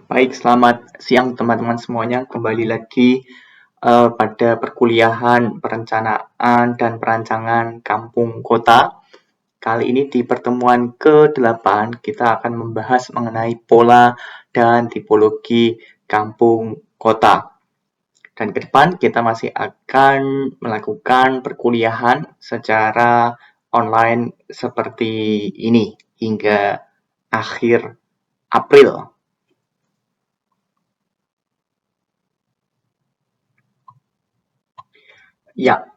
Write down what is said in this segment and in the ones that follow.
Baik, selamat siang teman-teman semuanya. Kembali lagi pada perkuliahan perencanaan dan perancangan kampung kota. Kali ini di pertemuan ke-8 kita akan membahas mengenai pola dan tipologi kampung kota. Dan ke depan kita masih akan melakukan perkuliahan secara online seperti ini hingga akhir April. Ya,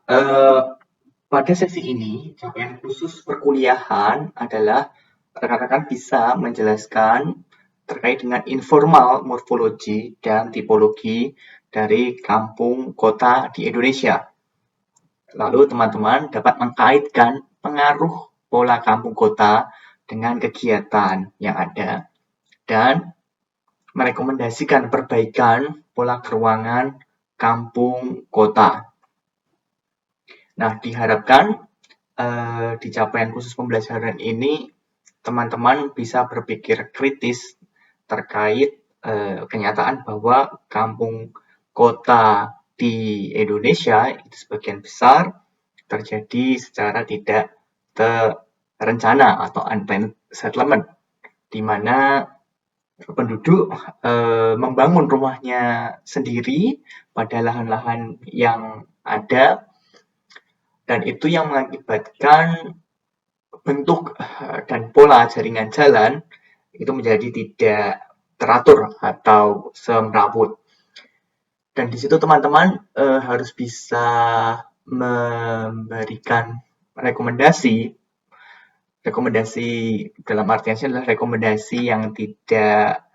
pada sesi ini, capaian khusus perkuliahan adalah rekan-rekan bisa menjelaskan terkait dengan informal morfologi dan tipologi dari kampung kota di Indonesia. Lalu teman-teman dapat mengkaitkan pengaruh pola kampung kota dengan kegiatan yang ada dan merekomendasikan perbaikan pola keruangan kampung kota. Nah, diharapkan di capaian khusus pembelajaran ini teman-teman bisa berpikir kritis terkait kenyataan bahwa kampung kota di Indonesia itu sebagian besar terjadi secara tidak terencana atau unplanned settlement, di mana penduduk membangun rumahnya sendiri pada lahan-lahan yang ada, dan itu yang mengakibatkan bentuk dan pola jaringan jalan itu menjadi tidak teratur atau semrawut. Dan di situ teman-teman harus bisa memberikan rekomendasi dalam artian adalah rekomendasi yang tidak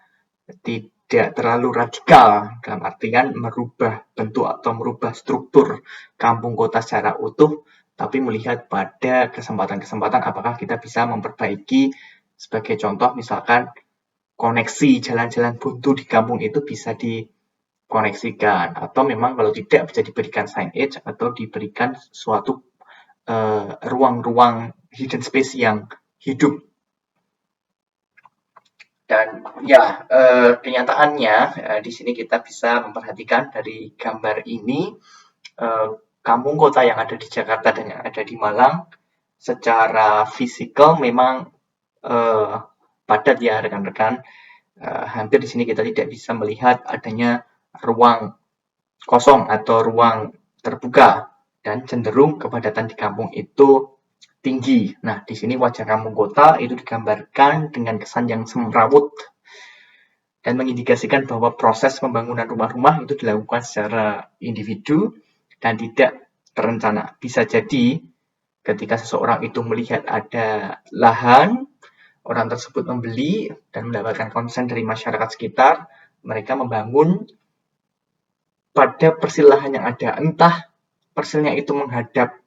terlalu radikal, dalam artian merubah bentuk atau merubah struktur kampung kota secara utuh, tapi melihat pada kesempatan-kesempatan apakah kita bisa memperbaiki. Sebagai contoh, misalkan koneksi jalan-jalan buntu di kampung itu bisa dikoneksikan, atau memang kalau tidak bisa diberikan signage atau diberikan suatu ruang-ruang hidden space yang hidup. Dan ya, kenyataannya di sini kita bisa memperhatikan dari gambar ini, kampung kota yang ada di Jakarta dan yang ada di Malang secara fisikal memang padat ya rekan-rekan. Hampir di sini kita tidak bisa melihat adanya ruang kosong atau ruang terbuka, dan cenderung kepadatan di kampung itu tinggi. Nah, di sini wajah kampung kota itu digambarkan dengan kesan yang semrawut dan mengindikasikan bahwa proses pembangunan rumah-rumah itu dilakukan secara individu dan tidak terencana. Bisa jadi ketika seseorang itu melihat ada lahan, orang tersebut membeli dan mendapatkan konsen dari masyarakat sekitar, mereka membangun pada persil lahan yang ada. Entah persilnya itu menghadap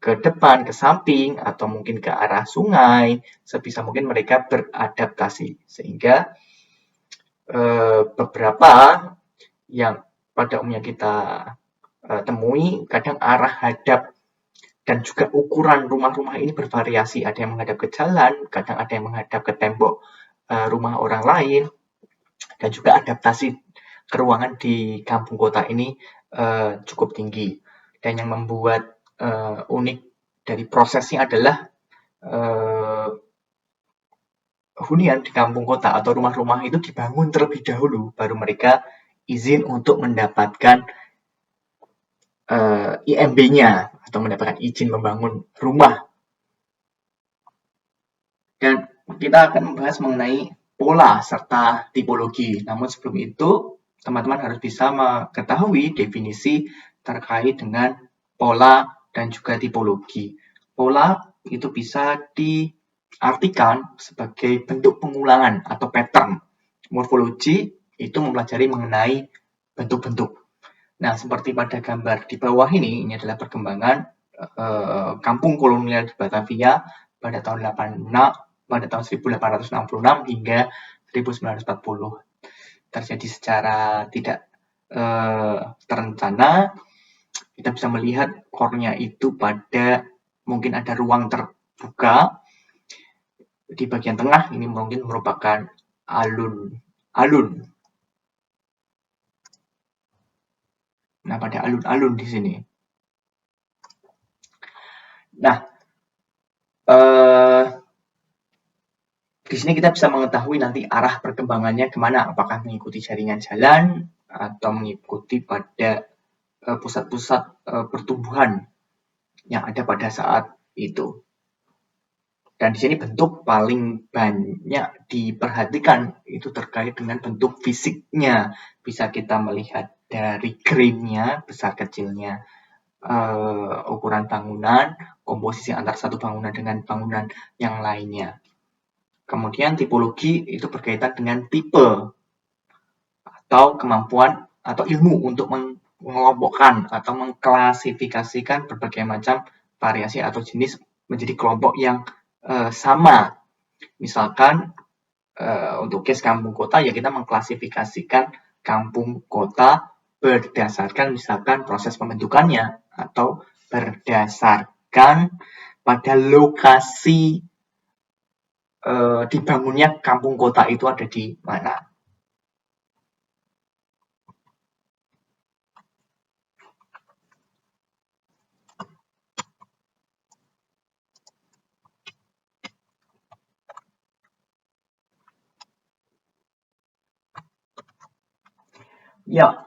ke depan, ke samping, atau mungkin ke arah sungai, sebisa mungkin mereka beradaptasi. Sehingga beberapa yang pada umumnya kita temui, kadang arah hadap dan juga ukuran rumah-rumah ini bervariasi. Ada yang menghadap ke jalan, kadang ada yang menghadap ke tembok rumah orang lain, dan juga adaptasi keruangan di kampung kota ini cukup tinggi. Dan yang membuat unik dari prosesnya adalah hunian di kampung kota atau rumah-rumah itu dibangun terlebih dahulu, baru mereka izin untuk mendapatkan IMB-nya atau mendapatkan izin membangun rumah. Dan kita akan membahas mengenai pola serta tipologi. Namun sebelum itu, teman-teman harus bisa mengetahui definisi terkait dengan pola dan juga tipologi. Pola itu bisa diartikan sebagai bentuk pengulangan atau pattern. Morfologi itu mempelajari mengenai bentuk-bentuk. Nah, seperti pada gambar di bawah ini adalah perkembangan kampung kolonial di Batavia pada tahun 1866 hingga 1940. Terjadi secara tidak terencana. Kita bisa melihat core-nya itu pada mungkin ada ruang terbuka di bagian tengah. Ini mungkin merupakan alun Nah, pada alun-alun di sini. Nah, di sini kita bisa mengetahui nanti arah perkembangannya kemana, apakah mengikuti jaringan jalan atau mengikuti pada pusat-pusat pertumbuhan yang ada pada saat itu. Dan di sini bentuk paling banyak diperhatikan itu terkait dengan bentuk fisiknya. Bisa kita melihat dari grainnya, besar kecilnya, ukuran bangunan, komposisi antara satu bangunan dengan bangunan yang lainnya. Kemudian tipologi itu berkaitan dengan tipe atau kemampuan atau ilmu untuk mengelompokkan atau mengklasifikasikan berbagai macam variasi atau jenis menjadi kelompok yang sama. Misalkan untuk case kampung kota ya kita mengklasifikasikan kampung kota berdasarkan misalkan proses pembentukannya atau berdasarkan pada lokasi dibangunnya kampung kota itu ada di mana. Ya,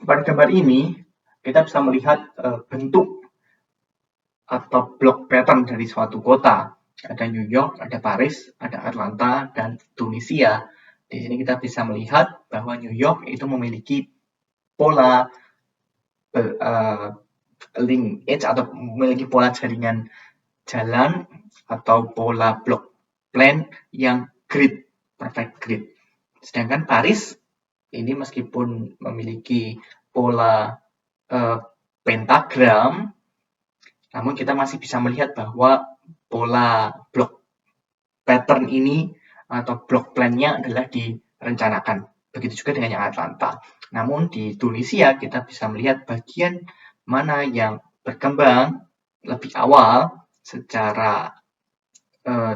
pada gambar ini kita bisa melihat bentuk atau block pattern dari suatu kota. Ada New York, ada Paris, ada Atlanta, dan Tunisia. Di sini kita bisa melihat bahwa New York itu memiliki pola linkage atau memiliki pola jaringan jalan atau pola block plan yang grid, perfect grid. Sedangkan Paris ini meskipun memiliki pola pentagram, namun kita masih bisa melihat bahwa pola block pattern ini atau block plan-nya adalah direncanakan. Begitu juga dengan yang Atlanta. Namun di Tunisia kita bisa melihat bagian mana yang berkembang lebih awal secara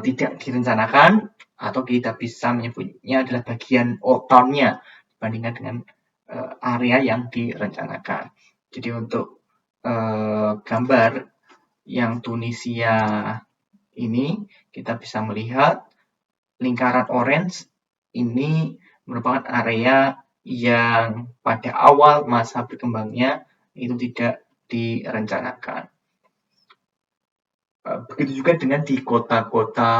tidak direncanakan atau kita bisa menyebutnya adalah bagian old town-nya dibandingkan dengan area yang direncanakan. Jadi untuk gambar yang Tunisia ini kita bisa melihat lingkaran orange ini merupakan area yang pada awal masa berkembangnya itu tidak direncanakan. Begitu juga dengan di kota-kota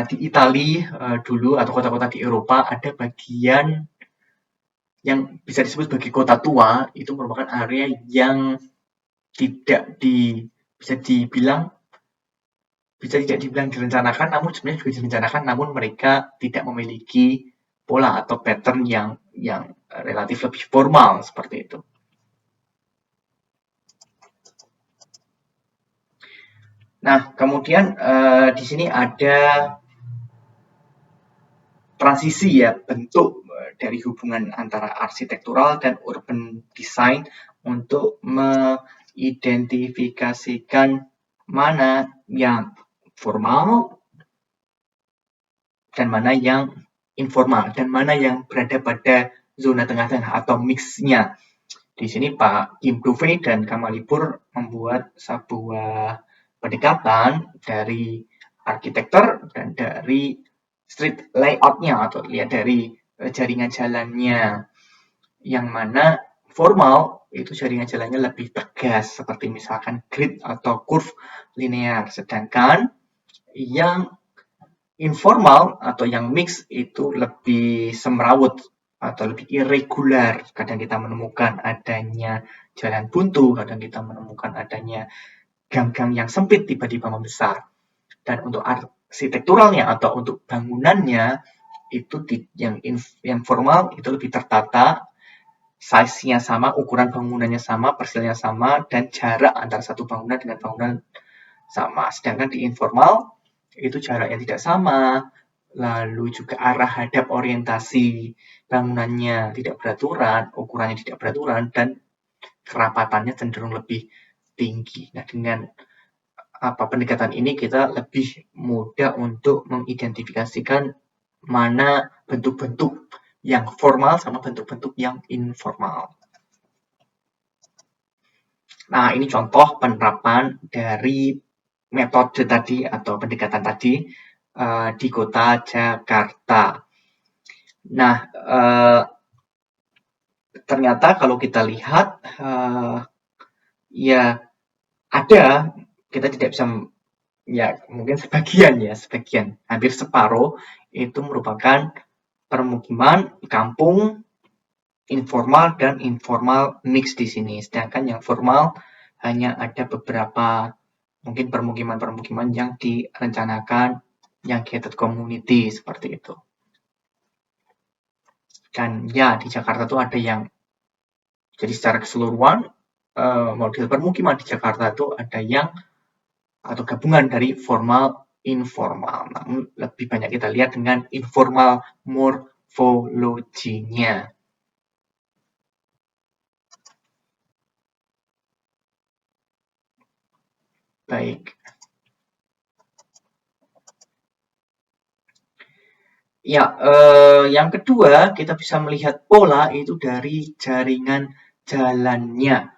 di Italia dulu atau kota-kota di Eropa ada bagian yang bisa disebut sebagai kota tua, itu merupakan area yang tidak bisa tidak dibilang direncanakan, namun sebenarnya juga direncanakan, namun mereka tidak memiliki pola atau pattern yang relatif lebih formal seperti itu. Nah, kemudian di sini ada transisi ya, bentuk dari hubungan antara arsitektural dan urban design untuk mengidentifikasikan mana yang formal dan mana yang informal dan mana yang berada pada zona tengah-tengah atau mix-nya. Di sini Pak Kim Duve dan Kamalipur membuat sebuah pendekatan dari arsitektur dan dari street layout-nya atau lihat dari jaringan jalannya, yang mana formal itu jaringan jalannya lebih tegas seperti misalkan grid atau curve linear, sedangkan yang informal atau yang mix itu lebih semrawut atau lebih irregular. Kadang kita menemukan adanya jalan buntu, kadang kita menemukan adanya gang-gang yang sempit tiba-tiba membesar. Dan untuk arsitekturalnya atau untuk bangunannya itu yang formal itu lebih tertata, size-nya sama, ukuran bangunannya sama, persilnya sama, dan jarak antara satu bangunan dengan bangunan sama. Sedangkan di informal itu jaraknya tidak sama, lalu juga arah hadap orientasi bangunannya tidak beraturan, ukurannya tidak beraturan, dan kerapatannya cenderung lebih tinggi. Nah, dengan pendekatan ini kita lebih mudah untuk mengidentifikasikan mana bentuk-bentuk yang formal sama bentuk-bentuk yang informal. Nah, ini contoh penerapan dari metode tadi atau pendekatan tadi di kota Jakarta. Nah, ternyata kalau kita lihat, ya ada, kita tidak bisa, ya mungkin sebagian, hampir separuh itu merupakan permukiman kampung informal dan informal mix di sini. Sedangkan yang formal hanya ada beberapa mungkin permukiman-permukiman yang direncanakan yang gated community seperti itu. Dan ya di Jakarta tuh ada yang, jadi secara keseluruhan model permukiman di Jakarta tuh ada yang atau gabungan dari formal informal. Namun lebih banyak kita lihat dengan informal morfologinya. Baik. Ya, yang kedua kita bisa melihat pola itu dari jaringan jalannya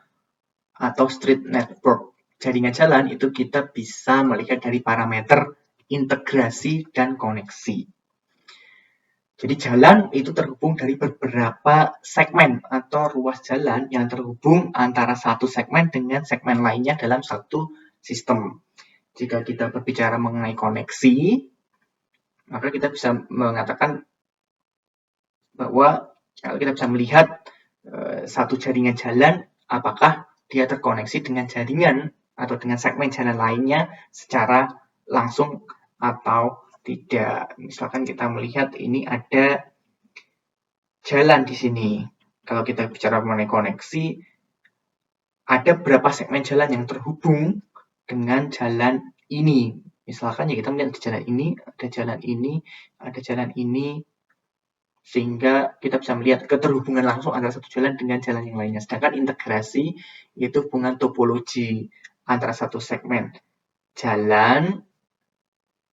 atau street network. Jaringan jalan itu kita bisa melihat dari parameter integrasi dan koneksi. Jadi jalan itu terhubung dari beberapa segmen atau ruas jalan yang terhubung antara satu segmen dengan segmen lainnya dalam satu sistem. Jika kita berbicara mengenai koneksi, maka kita bisa mengatakan bahwa kalau kita bisa melihat satu jaringan jalan, apakah dia terkoneksi dengan jaringan atau dengan segmen jalan lainnya secara langsung atau tidak. Misalkan kita melihat ini ada jalan di sini. Kalau kita bicara mengenai koneksi, ada berapa segmen jalan yang terhubung dengan jalan ini. Misalkan ya kita melihat ada jalan ini, ada jalan ini, ada jalan ini, sehingga kita bisa melihat keterhubungan langsung antara satu jalan dengan jalan yang lainnya. Sedangkan integrasi itu hubungan topologi antara satu segmen jalan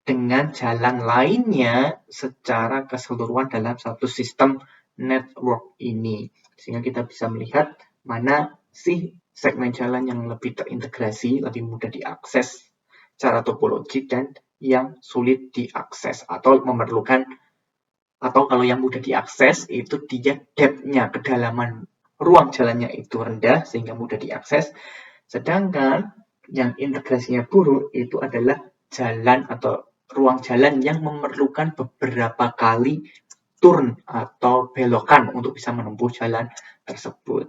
dengan jalan lainnya secara keseluruhan dalam satu sistem network ini. Sehingga kita bisa melihat mana sih segmen jalan yang lebih terintegrasi, lebih mudah diakses secara topologi, dan yang sulit diakses atau memerlukan, atau kalau yang mudah diakses itu dia depth-nya, kedalaman ruang jalannya itu rendah sehingga mudah diakses. Sedangkan yang integrasinya buruk itu adalah jalan atau ruang jalan yang memerlukan beberapa kali turn atau belokan untuk bisa menempuh jalan tersebut.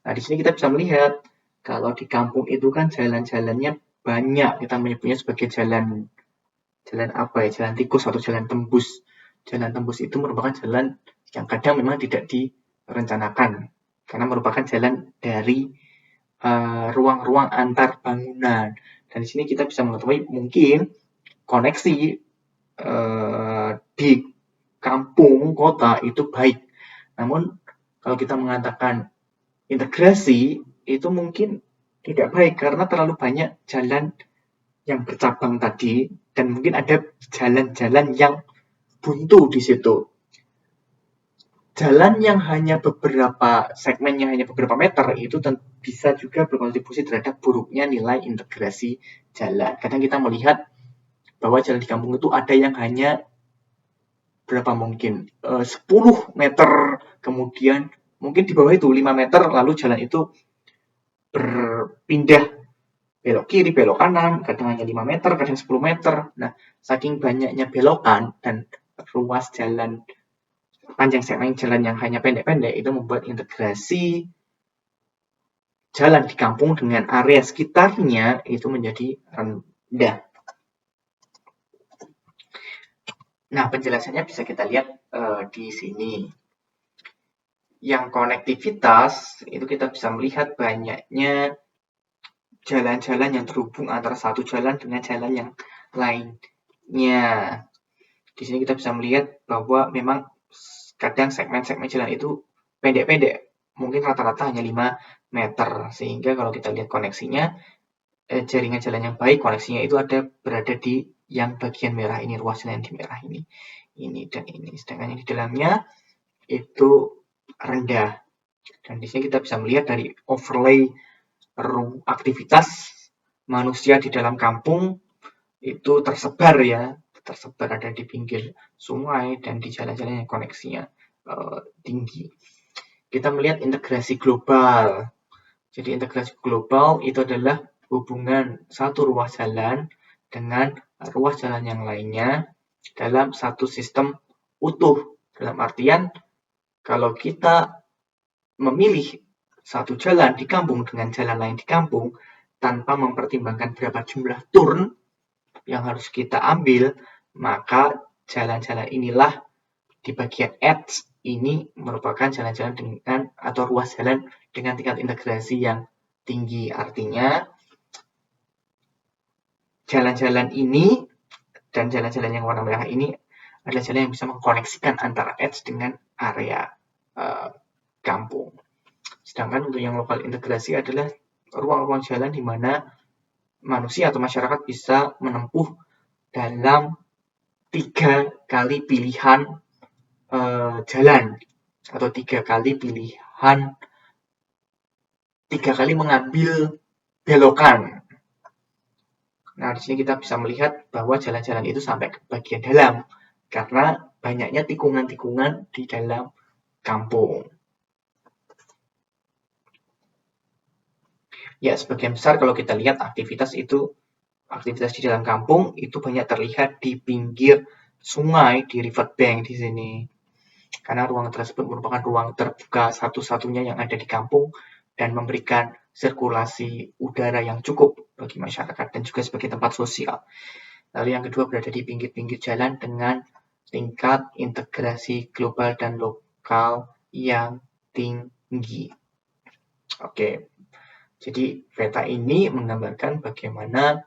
Nah, di sini kita bisa melihat kalau di kampung itu kan jalan-jalannya banyak, kita menyebutnya sebagai jalan apa ya, jalan tikus atau jalan tembus. Jalan tembus itu merupakan jalan yang kadang memang tidak direncanakan karena merupakan jalan dari ruang-ruang antar bangunan. Dan di sini kita bisa mengetahui mungkin koneksi di kampung kota itu baik. Namun kalau kita mengatakan integrasi itu mungkin tidak baik karena terlalu banyak jalan yang bercabang tadi dan mungkin ada jalan-jalan yang buntu di situ. Jalan yang hanya beberapa segmennya hanya beberapa meter itu bisa juga berkontribusi terhadap buruknya nilai integrasi jalan. Kadang kita melihat bahwa jalan di kampung itu ada yang hanya berapa mungkin 10 meter, kemudian mungkin di bawah itu 5 meter, lalu jalan itu berpindah belok kiri, belok kanan, kadang hanya 5 meter, kadang 10 meter. Nah, saking banyaknya belokan dan ruas jalan, panjang segmen jalan yang hanya pendek-pendek, itu membuat integrasi jalan di kampung dengan area sekitarnya itu menjadi rendah. Nah, penjelasannya bisa kita lihat di sini. Yang konektivitas, itu kita bisa melihat banyaknya jalan-jalan yang terhubung antara satu jalan dengan jalan yang lainnya. Di sini kita bisa melihat bahwa memang kadang segmen-segmen jalan itu pendek-pendek, mungkin rata-rata hanya 5 meter, sehingga kalau kita lihat koneksinya, jaringan jalan yang baik, koneksinya itu berada di yang bagian merah ini, ruas jalan di merah ini dan ini. Sedangkan yang di dalamnya itu rendah. Dan di sini kita bisa melihat dari overlay aktivitas manusia di dalam kampung itu tersebar ada di pinggir sungai dan di jalan-jalan yang koneksinya tinggi. Kita melihat integrasi global. Jadi integrasi global itu adalah hubungan satu ruas jalan dengan ruas jalan yang lainnya dalam satu sistem utuh. Dalam artian, kalau kita memilih satu jalan di kampung dengan jalan lain di kampung, tanpa mempertimbangkan berapa jumlah turun yang harus kita ambil, maka jalan-jalan inilah di bagian edge ini merupakan jalan-jalan dengan atau ruas jalan dengan tingkat integrasi yang tinggi. Artinya, jalan-jalan ini dan jalan-jalan yang warna merah ini adalah jalan yang bisa mengkoneksikan antara edge dengan area kampung. Sedangkan untuk yang lokal integrasi adalah ruang-ruang jalan di mana manusia atau masyarakat bisa menempuh dalam 3 kali pilihan jalan atau 3 kali mengambil belokan. Nah, di sini kita bisa melihat bahwa jalan-jalan itu sampai ke bagian dalam karena banyaknya tikungan-tikungan di dalam kampung. Ya, sebagian besar kalau kita lihat aktivitas di dalam kampung itu banyak terlihat di pinggir sungai, di riverbank di sini. Karena ruang tersebut merupakan ruang terbuka satu-satunya yang ada di kampung dan memberikan sirkulasi udara yang cukup bagi masyarakat dan juga sebagai tempat sosial. Lalu yang kedua berada di pinggir-pinggir jalan dengan tingkat integrasi global dan lokal yang tinggi. Oke, jadi peta ini menggambarkan bagaimana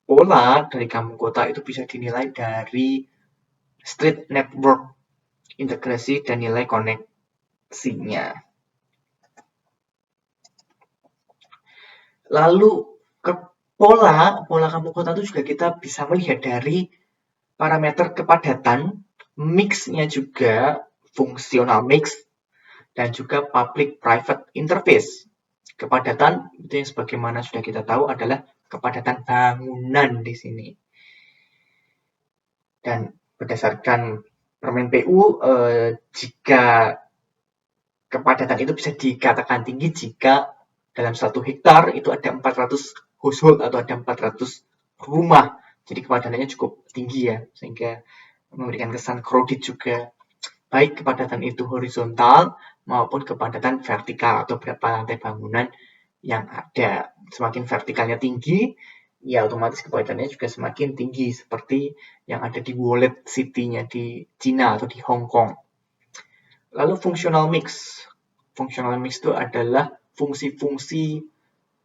pola dari kampung kota itu bisa dinilai dari street network integrasi dan nilai koneksinya. Lalu pola kampung kota itu juga kita bisa melihat dari parameter kepadatan, mix-nya juga fungsional mix, dan juga public-private interface. Kepadatan itu yang sebagaimana sudah kita tahu adalah kepadatan bangunan di sini. Dan berdasarkan Permen PU, jika kepadatan itu bisa dikatakan tinggi jika dalam 1 hektar itu ada 400 household atau ada 400 rumah. Jadi kepadatannya cukup tinggi ya, sehingga memberikan kesan crowded juga. Baik kepadatan itu horizontal maupun kepadatan vertikal atau berapa lantai bangunan yang ada. Semakin vertikalnya tinggi, ya otomatis kepadatannya juga semakin tinggi seperti yang ada di Wallet City-nya di Cina atau di Hong Kong. Lalu functional mix. Functional mix itu adalah fungsi-fungsi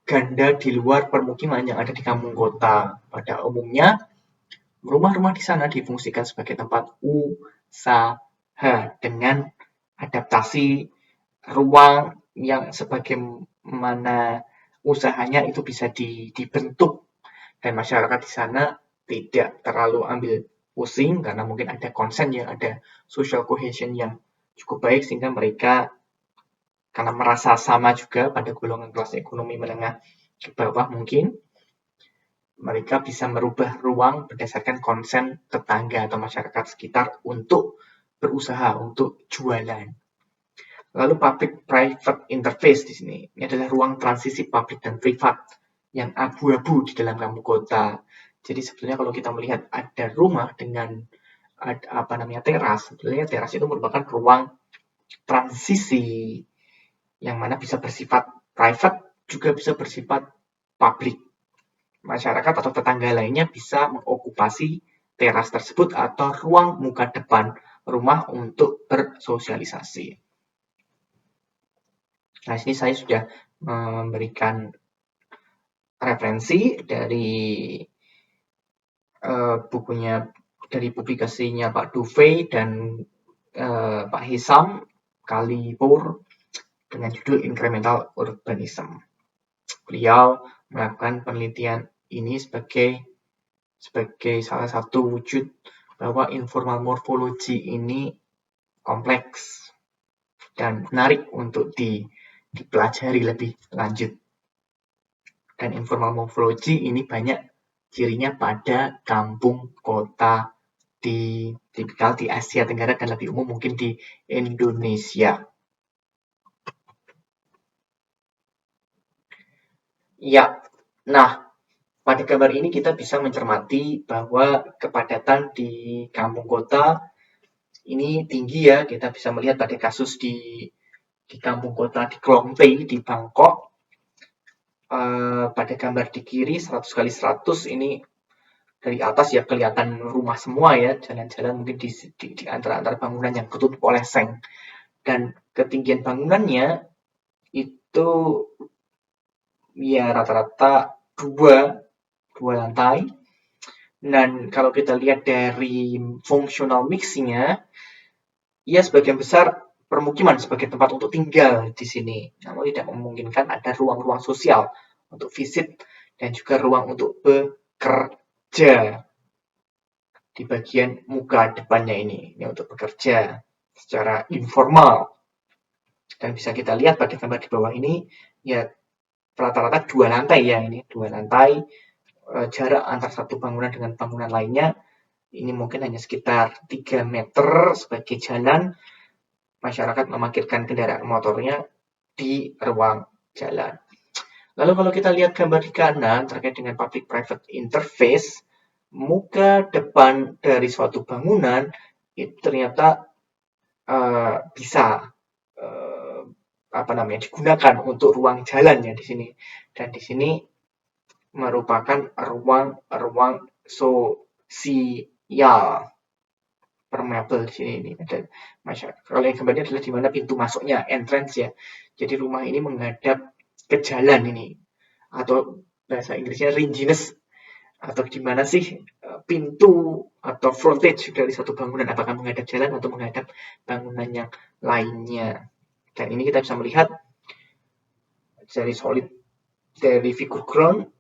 ganda di luar permukiman yang ada di kampung kota. Pada umumnya, rumah-rumah di sana difungsikan sebagai tempat usaha dengan adaptasi ruang yang sebagaimana usahanya itu bisa dibentuk dan masyarakat di sana tidak terlalu ambil pusing karena mungkin ada konsen yang ada social cohesion yang cukup baik sehingga mereka karena merasa sama juga pada golongan kelas ekonomi menengah ke bawah mungkin mereka bisa merubah ruang berdasarkan konsen tetangga atau masyarakat sekitar untuk berusaha untuk jualan. Lalu public-private interface di sini. Ini adalah ruang transisi publik dan privat yang abu-abu di dalam kampung kota. Jadi sebetulnya kalau kita melihat ada rumah dengan teras, sebetulnya teras itu merupakan ruang transisi yang mana bisa bersifat private juga bisa bersifat publik. Masyarakat atau tetangga lainnya bisa mengokupasi teras tersebut atau ruang muka depan rumah untuk bersosialisasi. Nah, sini saya sudah memberikan referensi dari bukunya, dari publikasinya Pak Dufay dan Pak Hisam Kalipur dengan judul Incremental Urbanism. Beliau melakukan penelitian ini sebagai salah satu wujud bahwa informal morphology ini kompleks dan menarik untuk dipelajari lebih lanjut. Dan informal morphology ini banyak cirinya pada kampung kota tipikal di Asia Tenggara dan lebih umum mungkin di Indonesia. Ya, nah pada gambar ini kita bisa mencermati bahwa kepadatan di kampung kota ini tinggi ya. Kita bisa melihat pada kasus di kampung kota di Klong Tei di Bangkok. Pada gambar di kiri 100x100 ini dari atas ya kelihatan rumah semua ya, jalan-jalan mungkin di antara bangunan yang ketutup oleh seng. Dan ketinggian bangunannya itu ya rata-rata dua lantai. Dan kalau kita lihat dari functional mix-nya, ya sebagian besar permukiman sebagai tempat untuk tinggal di sini. Namun tidak memungkinkan ada ruang-ruang sosial untuk visit dan juga ruang untuk bekerja di bagian muka depannya ini untuk bekerja secara informal. Dan bisa kita lihat pada gambar di bawah ini, ya rata-rata 2 lantai ya, ini 2 lantai. Jarak antar satu bangunan dengan bangunan lainnya ini mungkin hanya sekitar 3 meter sebagai jalan. Masyarakat memarkirkan kendaraan motornya di ruang jalan. Lalu kalau kita lihat gambar di kanan terkait dengan public-private interface, muka depan dari suatu bangunan itu ternyata bisa digunakan untuk ruang jalan ya di sini. Dan di sini merupakan ruang sosial. Permeable di sini ini ada masyarakat. Kalau yang gambarnya adalah di mana pintu masuknya, entrance ya. Jadi rumah ini menghadap ke jalan ini, atau bahasa Inggrisnya ringiness, atau di mana sih pintu atau frontage dari satu bangunan, apakah menghadap jalan atau menghadap bangunan yang lainnya. Dan ini kita bisa melihat dari solid dari figure ground,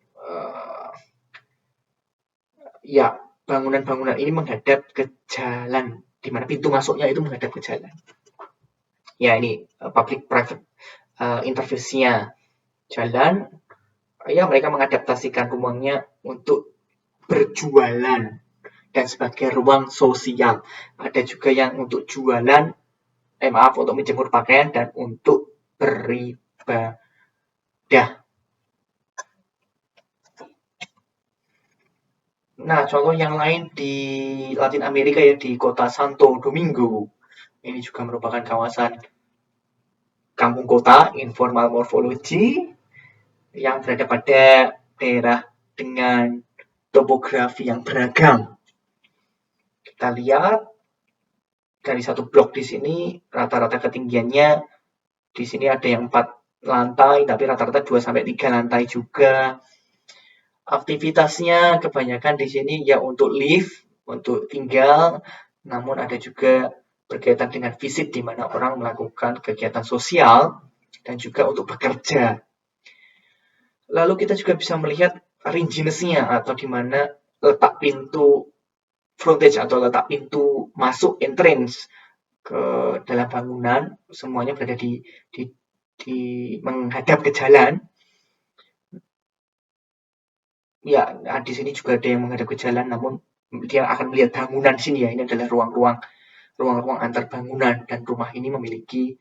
ya bangunan-bangunan ini menghadap ke jalan, di mana pintu masuknya itu menghadap ke jalan. Ya ini public-private interface-nya jalan. Ya mereka mengadaptasikan ruangnya untuk berjualan dan sebagai ruang sosial. Ada juga yang untuk jualan, untuk menjemur pakaian dan untuk beribadah. Nah, contoh yang lain di Latin Amerika ya, di kota Santo Domingo. Ini juga merupakan kawasan kampung kota informal morphology yang berada pada daerah dengan topografi yang beragam. Kita lihat dari satu blok di sini rata-rata ketinggiannya di sini ada yang 4 lantai, tapi rata-rata 2-3 lantai juga. Aktivitasnya kebanyakan di sini ya untuk live, untuk tinggal, namun ada juga berkaitan dengan visit di mana orang melakukan kegiatan sosial dan juga untuk bekerja. Lalu kita juga bisa melihat ringiness-nya atau di mana letak pintu frontage atau letak pintu masuk entrance ke dalam bangunan, semuanya berada di menghadap ke jalan. Ya, di sini juga ada yang menghadap ke jalan, namun dia akan melihat bangunan sini ya. Ini adalah ruang-ruang antar bangunan, dan rumah ini memiliki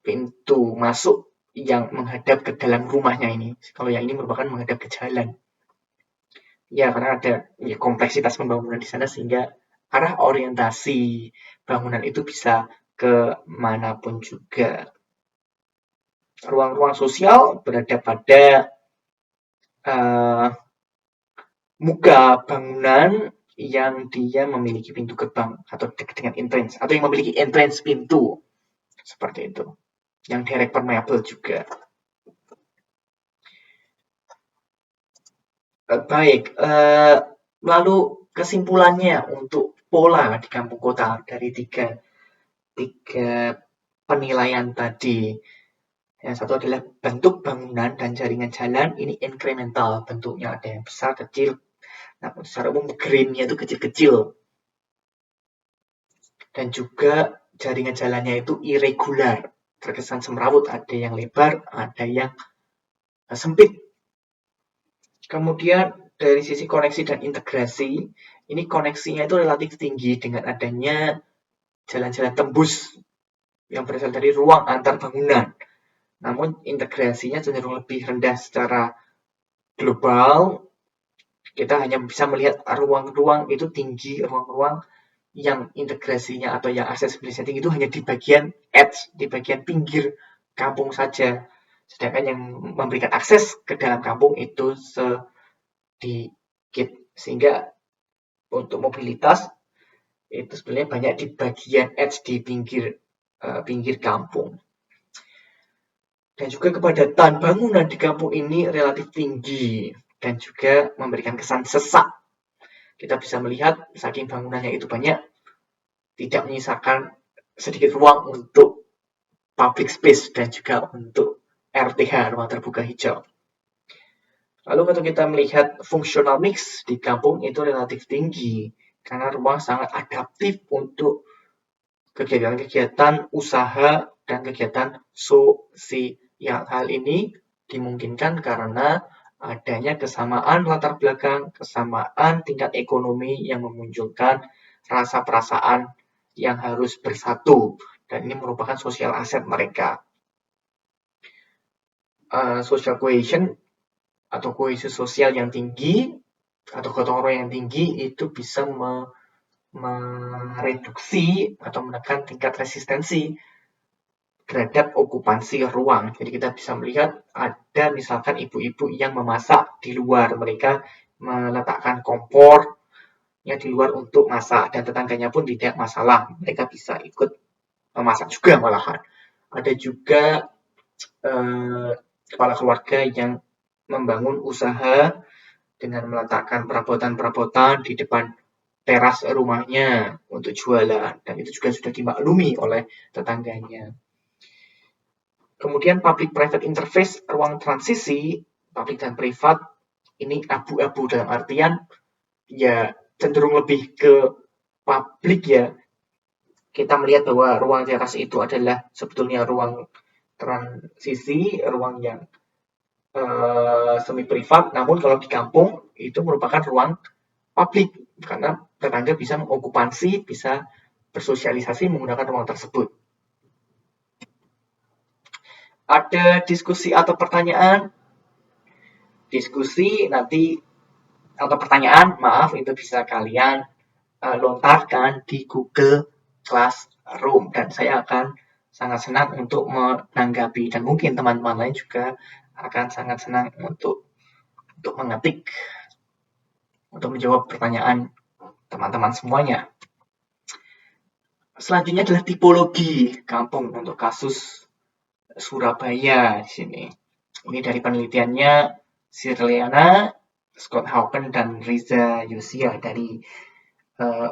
pintu masuk yang menghadap ke dalam rumahnya ini. Kalau yang ini merupakan menghadap ke jalan. Ya, karena ada kompleksitas pembangunan di sana sehingga arah orientasi bangunan itu bisa ke manapun juga. Ruang-ruang sosial berada pada muka bangunan yang dia memiliki pintu gerbang atau dekat dengan entrance, atau yang memiliki entrance pintu seperti itu, yang direct permeable juga. Baik, lalu kesimpulannya untuk pola di kampung kota dari tiga penilaian tadi. Yang satu adalah bentuk bangunan dan jaringan jalan ini incremental, bentuknya ada yang besar, kecil. Nah, secara umum green-nya itu kecil-kecil. dan juga jaringan jalannya itu irregular, terkesan semrawut, ada yang lebar, ada yang sempit. Kemudian dari sisi koneksi dan integrasi, ini koneksinya itu relatif tinggi dengan adanya jalan-jalan tembus yang berasal dari ruang antar bangunan. Namun integrasinya cenderung lebih rendah secara global. Kita hanya bisa melihat ruang-ruang itu tinggi, ruang-ruang yang integrasinya atau yang aksesibilitasnya tinggi itu hanya di bagian edge, di bagian pinggir kampung saja. Sedangkan yang memberikan akses ke dalam kampung itu sedikit. Sehingga untuk mobilitas itu sebenarnya banyak di bagian edge, di pinggir kampung. Dan juga kepadatan bangunan di kampung ini relatif tinggi dan juga memberikan kesan sesak. Kita bisa melihat saking bangunannya itu banyak, tidak menyisakan sedikit ruang untuk public space dan juga untuk RTH, ruang terbuka hijau. Lalu kalau kita melihat functional mix di kampung itu relatif tinggi karena ruang sangat adaptif untuk kegiatan-kegiatan usaha dan kegiatan sosial. Hal ini dimungkinkan karena adanya kesamaan latar belakang, kesamaan tingkat ekonomi yang memunculkan rasa perasaan yang harus bersatu, dan ini merupakan social asset mereka. Social cohesion atau kohesi sosial yang tinggi atau gotong royong yang tinggi itu bisa mereduksi atau menekan tingkat resistensi terhadap okupansi ruang. Jadi kita bisa melihat ada misalkan ibu-ibu yang memasak di luar, mereka meletakkan kompornya di luar untuk masak dan tetangganya pun tidak masalah, mereka bisa ikut memasak juga malahan. Ada juga kepala keluarga yang membangun usaha dengan meletakkan perabotan-perabotan di depan teras rumahnya untuk jualan, dan itu juga sudah dimaklumi oleh tetangganya. Kemudian public-private interface, ruang transisi public dan privat ini abu-abu dalam artian ya cenderung lebih ke publik ya. Kita melihat bahwa ruang teras itu adalah sebetulnya ruang transisi, ruang yang semi privat, namun kalau di kampung itu merupakan ruang publik karena tetangga bisa mengokupansi, bisa bersosialisasi menggunakan ruang tersebut. Ada diskusi atau pertanyaan? Diskusi nanti atau pertanyaan, maaf, itu bisa kalian lontarkan di Google Classroom dan saya akan sangat senang untuk menanggapi, dan mungkin teman-teman lain juga akan sangat senang untuk mengetik, untuk menjawab pertanyaan teman-teman semuanya. Selanjutnya adalah tipologi kampung untuk kasus Surabaya di sini. Ini dari penelitiannya Sirliana, Scott Hauken, dan Riza Yosia dari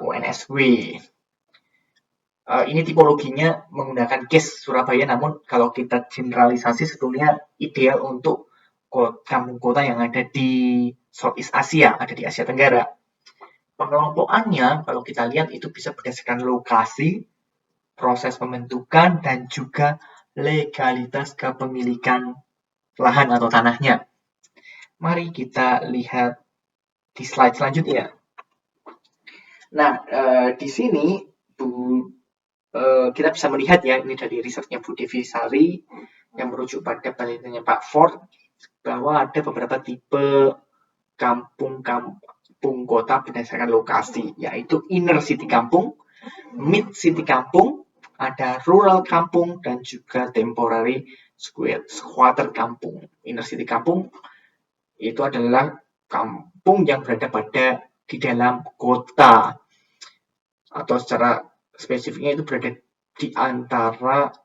UNSW. Ini tipologinya menggunakan case Surabaya, namun kalau kita generalisasi sebetulnya ideal untuk kampung kota yang ada di Southeast Asia, ada di Asia Tenggara. Pengelompokannya kalau kita lihat itu bisa berdasarkan lokasi, proses pembentukan, dan juga legalitas kepemilikan lahan atau tanahnya. Mari kita lihat di slide selanjutnya. Nah, di sini kita bisa melihat ya, ini dari risetnya Bu Devi Sari yang merujuk pada penelitiannya Pak Ford, bahwa ada beberapa tipe kampung kota berdasarkan lokasi, yaitu inner city kampung, mid city kampung, ada rural kampung, dan juga temporary squatter kampung. Inner city kampung itu adalah kampung yang berada di dalam kota, atau secara spesifiknya itu berada di antara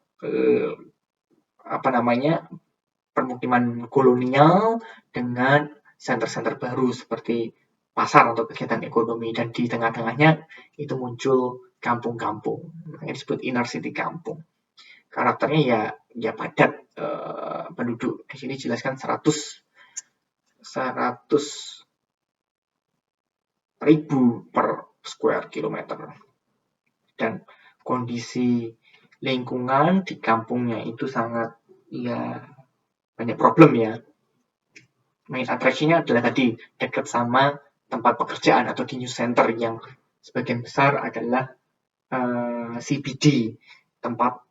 permukiman kolonial dengan center-center baru seperti pasar atau kegiatan ekonomi, dan di tengah-tengahnya itu muncul kampung-kampung, yang disebut inner city kampung. Karakternya ya padat penduduk. Di sini jelaskan 100.000 per square kilometer. Dan kondisi lingkungan di kampungnya itu sangat banyak problem ya. Main atraksinya adalah tadi dekat sama tempat pekerjaan atau di news center yang sebagian besar adalah CBD, tempat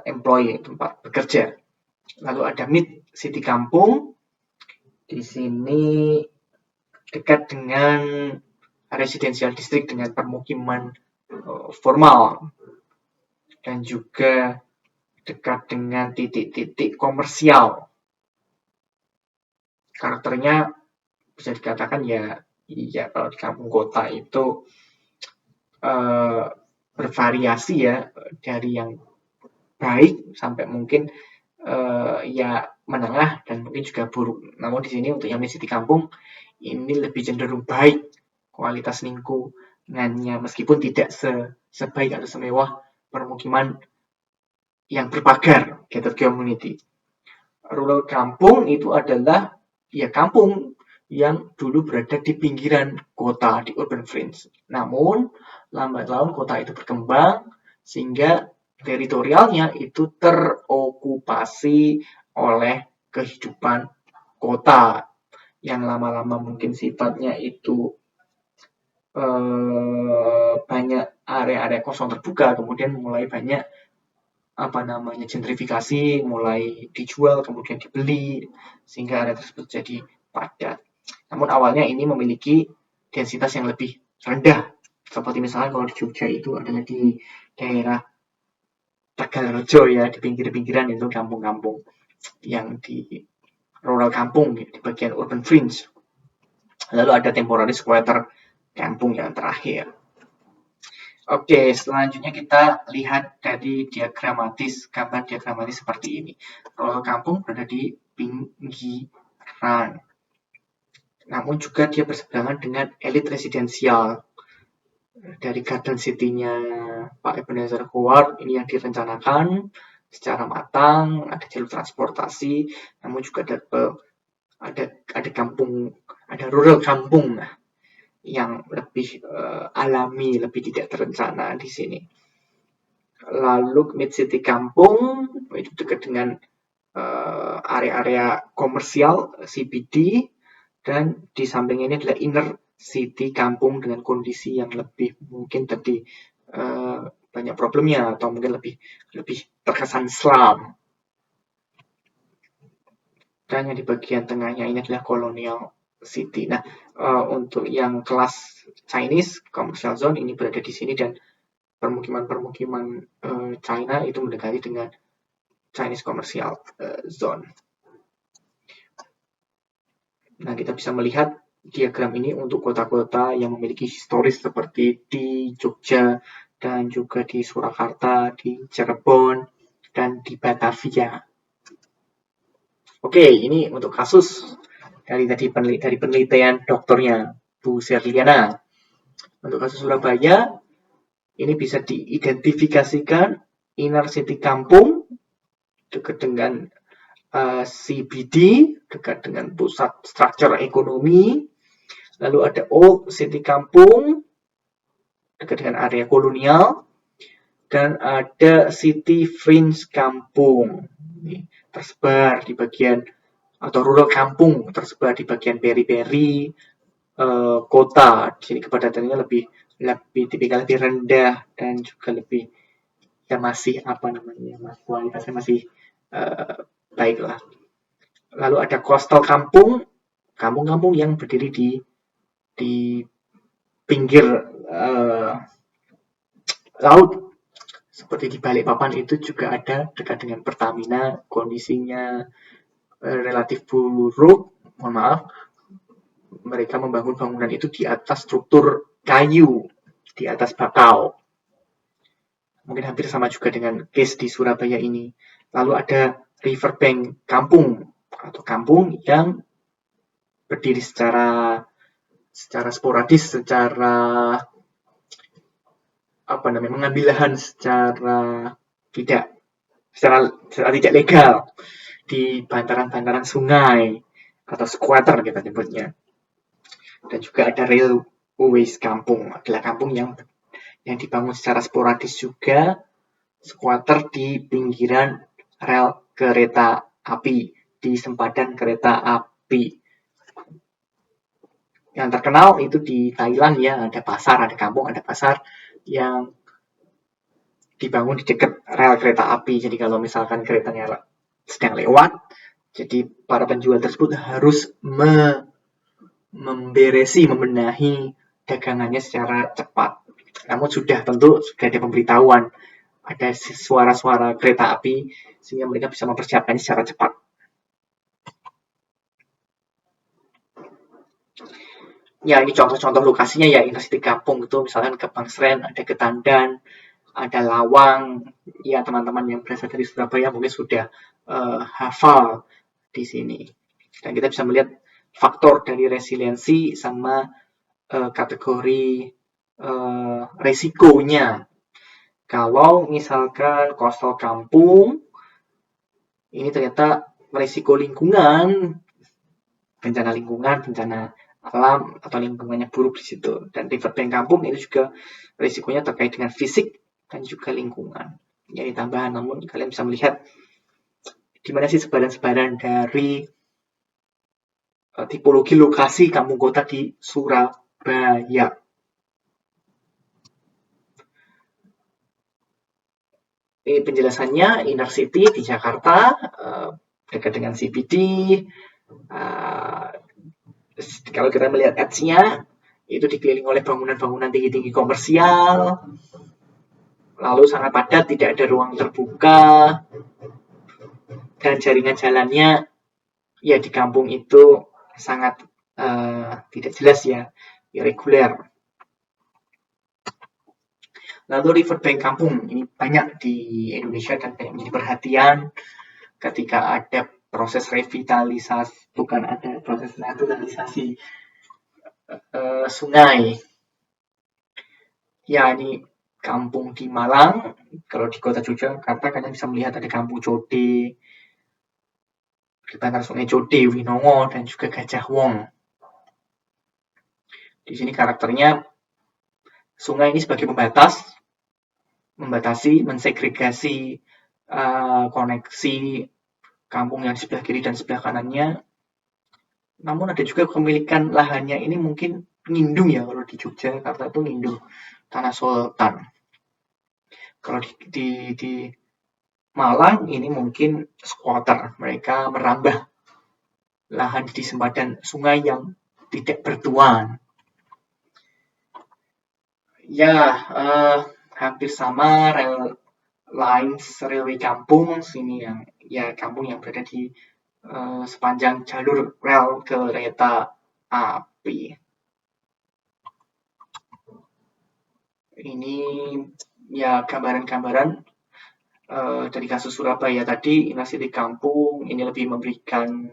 employee, tempat bekerja. Lalu ada Mid City Kampung. Di sini dekat dengan residential district dengan permukiman formal dan juga dekat dengan titik-titik komersial. Karakternya bisa dikatakan ya kalau di kampung kota itu bervariasi ya, dari yang baik sampai mungkin menengah dan mungkin juga buruk. Namun di sini untuk yang di City Kampung ini lebih cenderung baik kualitas lingkungannya, meskipun tidak sebaik atau semewah permukiman yang berpagar gated community. Rural kampung itu adalah kampung yang dulu berada di pinggiran kota, di urban fringe. Namun lambat laun kota itu berkembang sehingga teritorialnya itu terokupasi oleh kehidupan kota yang lama-lama mungkin sifatnya itu banyak area-area kosong terbuka, kemudian mulai banyak gentrifikasi, mulai dijual, kemudian dibeli, sehingga area tersebut jadi padat. Namun awalnya ini memiliki densitas yang lebih rendah, seperti misalnya kalau di Jogja itu adalah di daerah Tegalrejo ya, di pinggir-pinggiran itu kampung-kampung yang di rural kampung, di bagian urban fringe. Lalu ada temporary squatter kampung yang terakhir. Oke, selanjutnya kita lihat dari gambar diagramatis seperti ini. Rural kampung berada di pinggiran, namun juga dia berseberangan dengan elit residensial. Dari Garden City-nya Pak Ebenezer Howard ini yang direncanakan secara matang, ada jalur transportasi, namun juga ada kampung, ada rural kampung yang lebih alami, lebih tidak terencana di sini. Lalu Mid City Kampung itu dekat dengan area-area komersial CBD, dan di samping ini adalah Inner City Kampung dengan kondisi yang lebih mungkin tadi banyak problemnya atau mungkin lebih terkesan slum. Dan yang di bagian tengahnya ini adalah Colonial City. Nah, untuk yang kelas Chinese Commercial Zone ini berada di sini, dan permukiman China itu mendekati dengan Chinese Commercial Zone. Nah, kita bisa melihat diagram ini untuk kota-kota yang memiliki historis seperti di Jogja dan juga di Surakarta, di Cirebon, dan di Batavia. Oke, ini untuk kasus dari penelitian dokternya Bu Serliana. Untuk kasus Surabaya, ini bisa diidentifikasikan Inner City Kampung dekat dengan CBD, dekat dengan pusat struktur ekonomi. Lalu ada Old City Kampung dekat dengan area kolonial, dan ada City Fringe Kampung tersebar di bagian, atau rural kampung tersebar di bagian peri-peri kota. Di sini kepadatannya lebih tipikal lebih rendah dan juga lebih masih kualitasnya masih baiklah. Lalu ada coastal kampung yang berdiri di pinggir laut, seperti di Balikpapan itu juga ada dekat dengan Pertamina, kondisinya relatif buruk. Mohon maaf, mereka membangun bangunan itu di atas struktur kayu, di atas bakau. Mungkin hampir sama juga dengan case di Surabaya ini. Lalu ada riverbank kampung, atau kampung yang berdiri secara sporadis, mengambil lahan secara tidak legal di bantaran-bantaran sungai, atau squatter kita nyebutnya. Dan juga ada railways kampung, adalah kampung yang yang dibangun secara sporadis juga, squatter di pinggiran rel kereta api, di sempadan kereta api. Yang terkenal itu di Thailand ya, ada pasar, ada kampung, ada pasar yang dibangun di dekat rel kereta api. Jadi kalau misalkan keretanya sedang lewat, jadi para penjual tersebut harus membenahi dagangannya secara cepat. Namun tentu sudah ada pemberitahuan, ada suara-suara kereta api, sehingga mereka bisa mempersiapkannya secara cepat. Ya, ini contoh-contoh lokasinya ya, inner city kampung itu, misalkan ke Bangsren, ada Ketandan, ada Lawang. Ya, teman-teman yang berasal dari Surabaya mungkin sudah hafal di sini. Dan kita bisa melihat faktor dari resiliensi sama kategori resikonya. Kalau misalkan coastal kampung, ini ternyata resiko lingkungan, bencana lingkungan, bencana alam, atau lingkungannya buruk di situ. Dan riverbank kampung itu juga resikonya terkait dengan fisik dan juga lingkungan. Jadi tambahan, namun kalian bisa melihat di mana sih sebaran-sebaran dari tipologi lokasi kampung kota di Surabaya. Ini penjelasannya, inner city di Jakarta, dekat dengan CBD. Kalau kita melihat edge-nya, itu dikelilingi oleh bangunan-bangunan tinggi-tinggi komersial, lalu sangat padat, tidak ada ruang terbuka, dan jaringan jalannya ya di kampung itu sangat tidak jelas ya, irregular. Lalu riverbank kampung, ini banyak di Indonesia dan banyak menjadi perhatian ketika ada proses revitalisasi, bukan ada proses naturalisasi sungai. Ya, ini kampung di Malang. Kalau di kota Yogyakarta kalian bisa melihat ada kampung Code, di bantaran sungai Code, Winongo, dan juga Gajah Wong. Di sini karakternya sungai ini sebagai membatasi, mensegregasi koneksi kampung yang di sebelah kiri dan sebelah kanannya. Namun ada juga kepemilikan lahannya ini mungkin ngindung ya, kalau di Yogyakarta itu ngindung tanah sultan. Kalau di Malang ini mungkin squatter, mereka merambah lahan di sempadan sungai yang tidak bertuan. Ya, hampir sama railway kampung sini, yang ya kampung yang berada di sepanjang jalur rel kereta api. Ini ya gambaran-gambaran dari kasus Surabaya tadi, inner city kampung ini lebih memberikan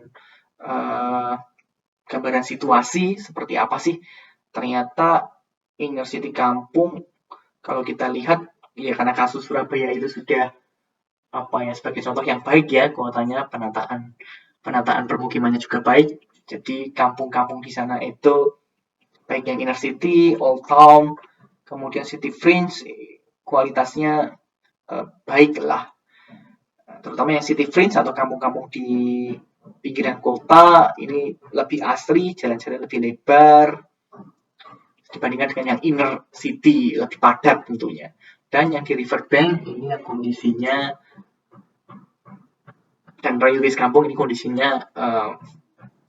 gambaran situasi seperti apa sih ternyata inner city kampung. Kalau kita lihat ya, karena kasus Surabaya itu sudah sebagai contoh yang baik ya, kotanya penataan permukimannya juga baik. Jadi kampung-kampung di sana itu baik yang inner city, old town, kemudian city fringe, kualitasnya baik lah. Terutama yang city fringe atau kampung-kampung di pinggiran kota ini lebih asri, jalan-jalan lebih lebar dibandingkan dengan yang inner city, lebih padat tentunya. Dan yang di riverbank ini yang kondisinya, dan railway kampung ini kondisinya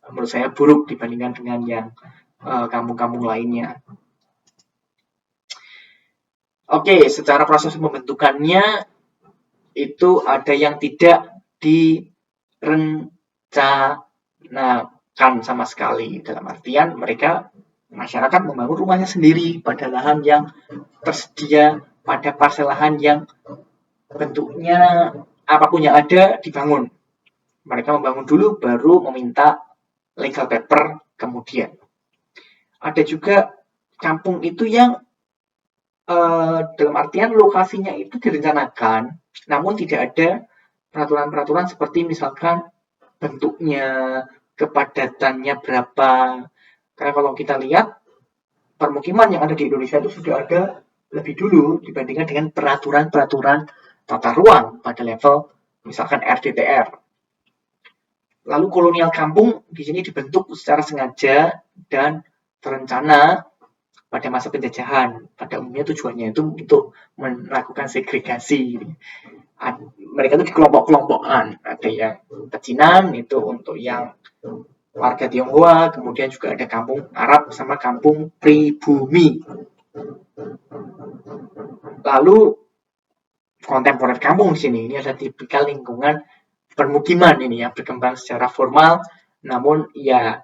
menurut saya buruk dibandingkan dengan yang kampung-kampung lainnya. Oke, secara proses pembentukannya itu ada yang tidak direncanakan sama sekali. Dalam artian masyarakat membangun rumahnya sendiri pada lahan yang tersedia, pada parsel lahan yang bentuknya apapun yang ada dibangun. Mereka membangun dulu, baru meminta legal paper kemudian. Ada juga kampung itu yang dalam artian lokasinya itu direncanakan, namun tidak ada peraturan-peraturan seperti misalkan bentuknya, kepadatannya berapa. Karena kalau kita lihat permukiman yang ada di Indonesia itu sudah ada lebih dulu dibandingkan dengan peraturan-peraturan tata ruang pada level misalkan RDTR. Lalu kolonial kampung di sini dibentuk secara sengaja dan terencana pada masa penjajahan. Pada umumnya tujuannya itu untuk melakukan segregasi. Mereka itu dikelompok-kelompokkan. Ada yang pecinan itu untuk yang warga Tionghoa, kemudian juga ada kampung Arab sama kampung pribumi. Lalu kontemporer kampung di sini ini adalah tipikal lingkungan permukiman ini yang berkembang secara formal, namun ya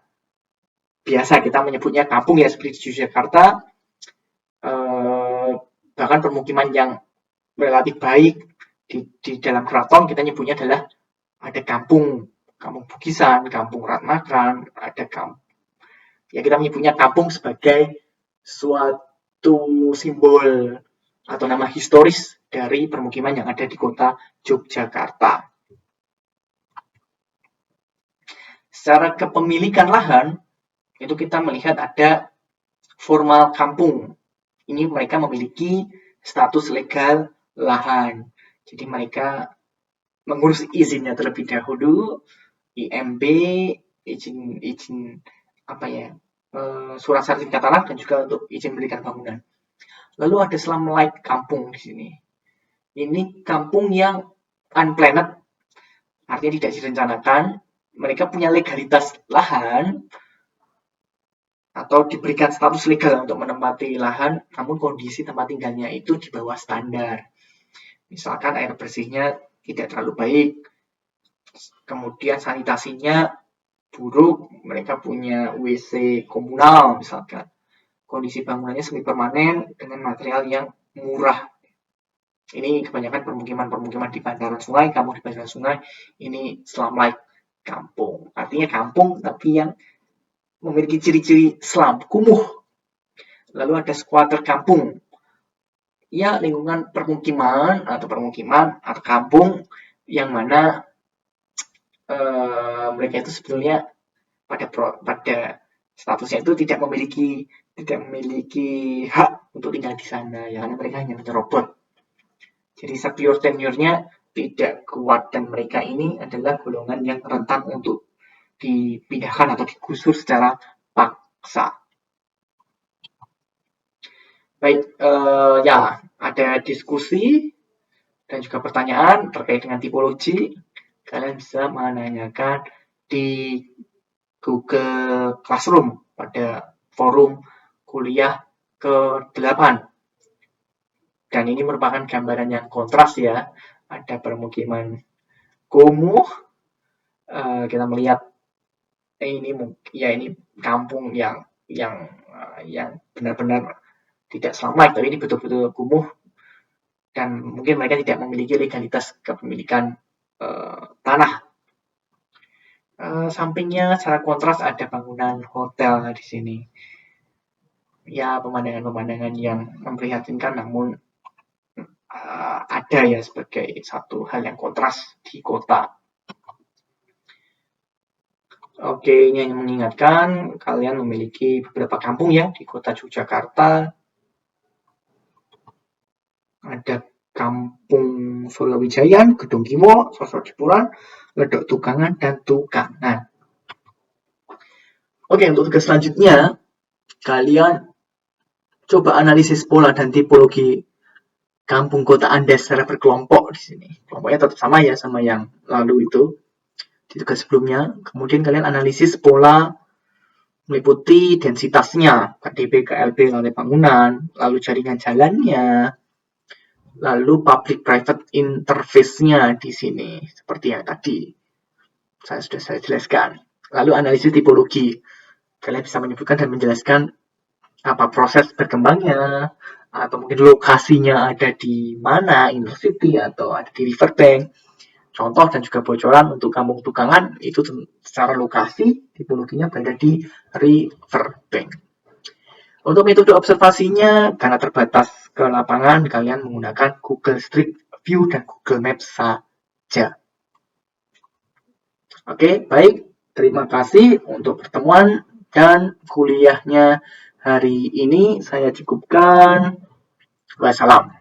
biasa kita menyebutnya kampung ya seperti di Yogyakarta, bahkan permukiman yang relatif baik di dalam keraton kita nyebutnya adalah ada kampung Bukisan, kampung Ratmakan, ada kampung ya kita menyebutnya kampung sebagai suatu simbol atau nama historis dari permukiman yang ada di kota Yogyakarta. Secara kepemilikan lahan, itu kita melihat ada formal kampung. Ini mereka memiliki status legal lahan. Jadi mereka mengurus izinnya terlebih dahulu, IMB, izin apa ya, surat sertifikat tanah dan juga untuk izin mendirikan bangunan. Lalu ada slum-like kampung di sini. Ini kampung yang unplanned, artinya tidak direncanakan. Mereka punya legalitas lahan atau diberikan status legal untuk menempati lahan, namun kondisi tempat tinggalnya itu di bawah standar. Misalkan air bersihnya tidak terlalu baik, kemudian sanitasinya buruk, mereka punya WC komunal misalkan. Kondisi bangunannya semi permanen dengan material yang murah. Ini kebanyakan permukiman-permukiman di bantaran sungai, kampung di bantaran sungai, ini slum-like kampung. Artinya kampung tapi yang memiliki ciri-ciri slum, kumuh. Lalu ada squatter kampung. Ya, lingkungan permukiman atau kampung yang mana mereka itu sebetulnya pada statusnya itu tidak memiliki hak untuk tinggal di sana, ya, karena mereka hanya menyerobot. Jadi senior tenurnya tidak kuat dan mereka ini adalah golongan yang rentan untuk dipindahkan atau digusur secara paksa. Baik, ya ada diskusi dan juga pertanyaan terkait dengan tipologi. Kalian bisa menanyakan di Google Classroom pada forum kuliah ke-8. Dan ini merupakan gambaran yang kontras ya. Ada permukiman kumuh. Kita melihat ini kampung yang benar-benar tidak selamat, tapi ini betul-betul kumuh dan mungkin mereka tidak memiliki legalitas kepemilikan tanah. Sampingnya secara kontras ada bangunan hotel di sini. Ya, pemandangan-pemandangan yang memprihatinkan, namun ada ya sebagai satu hal yang kontras di kota. Oke, ini hanya mengingatkan kalian memiliki beberapa kampung ya di kota Yogyakarta. Ada Kampung Sulawijayan, Gedung Kimo, Sosok Cipuran, Ledok Tukangan, dan Tukangan. Oke, untuk tugas selanjutnya, kalian coba analisis pola dan tipologi kampung kota Anda secara berkelompok di sini. Kelompoknya tetap sama ya, sama yang lalu itu di tugas sebelumnya. Kemudian kalian analisis pola meliputi densitasnya, KDP, KLB, lantai bangunan, lalu jaringan jalannya, lalu public-private interface-nya di sini, seperti yang tadi sudah saya jelaskan. Lalu analisis tipologi. Kalian bisa menyebutkan dan menjelaskan apa proses berkembangnya, atau mungkin lokasinya ada di mana, inner city, atau ada di riverbank. Contoh dan juga bocoran untuk kampung Tukangan, itu secara lokasi, tipologinya berada di riverbank. Untuk metode observasinya, karena terbatas ke lapangan, kalian menggunakan Google Street View dan Google Maps saja. Oke, baik. Terima kasih untuk pertemuan dan kuliahnya hari ini. Saya cukupkan. Wassalam.